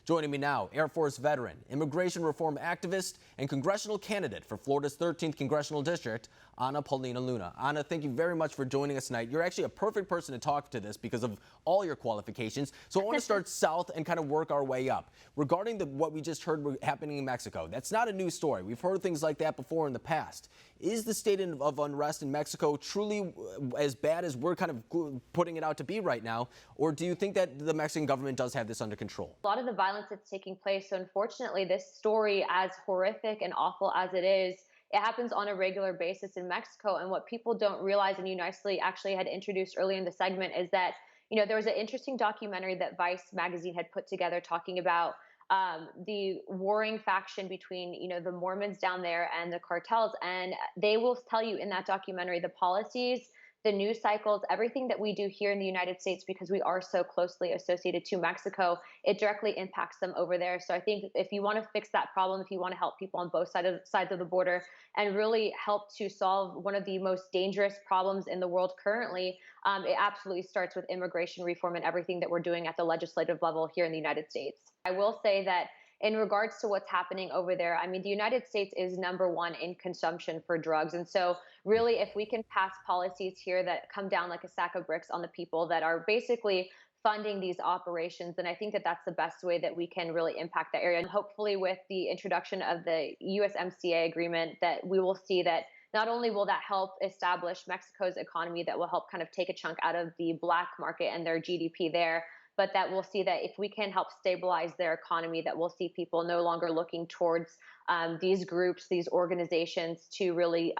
Joining me now, Air Force veteran, immigration reform activist, and congressional candidate for Florida's 13th congressional district, Anna Paulina Luna. Anna, thank you very much for joining us tonight. You're actually a perfect person to talk to this because of all your qualifications. So I want to start south and kind of work our way up. Regarding what we just heard happening in Mexico, that's not a new story. We've heard things like that before in the past. Is the state of unrest in Mexico truly as bad as we're kind of putting it out to be right now? Or do you think that the Mexican government does have this under control? A lot of the violence that's taking place, so unfortunately, this story, as horrific and awful as it is, it happens on a regular basis in Mexico. And what people don't realize, and you nicely actually had introduced earlier in the segment, is that, there was an interesting documentary that Vice magazine had put together talking about the warring faction between, the Mormons down there and the cartels. And they will tell you in that documentary the policies, the news cycles, everything that we do here in the United States, because we are so closely associated to Mexico, it directly impacts them over there. So I think if you want to fix that problem, if you want to help people on both sides of the border and really help to solve one of the most dangerous problems in the world currently, it absolutely starts with immigration reform and everything that we're doing at the legislative level here in the United States. I will say that in regards to what's happening over there, I mean, the United States is #1 in consumption for drugs. And so really, if we can pass policies here that come down like a sack of bricks on the people that are basically funding these operations, then I think that that's the best way that we can really impact that area. And hopefully with the introduction of the USMCA agreement, that we will see that not only will that help establish Mexico's economy, that will help kind of take a chunk out of the black market and their GDP there, but that we'll see that if we can help stabilize their economy, that we'll see people no longer looking towards these groups, these organizations to really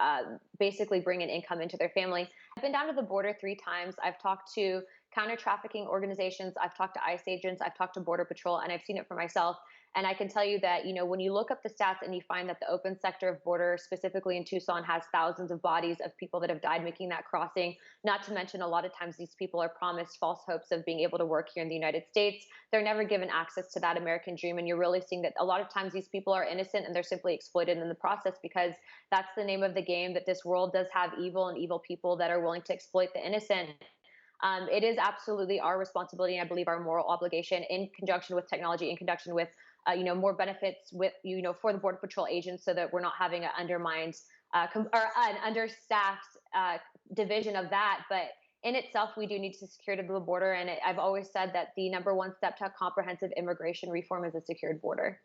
basically bring an income into their family. I've been down to the border 3 times. I've talked to counter trafficking organizations. I've talked to ICE agents. I've talked to Border Patrol, and I've seen it for myself. And I can tell you that, when you look up the stats and you find that the open sector of border, specifically in Tucson, has thousands of bodies of people that have died making that crossing, not to mention a lot of times these people are promised false hopes of being able to work here in the United States. They're never given access to that American dream. And you're really seeing that a lot of times these people are innocent and they're simply exploited in the process, because that's the name of the game, that this world does have evil and evil people that are willing to exploit the innocent. It is absolutely our responsibility, and I believe our moral obligation, in conjunction with technology, in conjunction with more benefits with for the Border Patrol agents, so that we're not having an undermined or an understaffed division of that. But in itself, we do need to secure the border, and I've always said that the #1 step to comprehensive immigration reform is a secured border.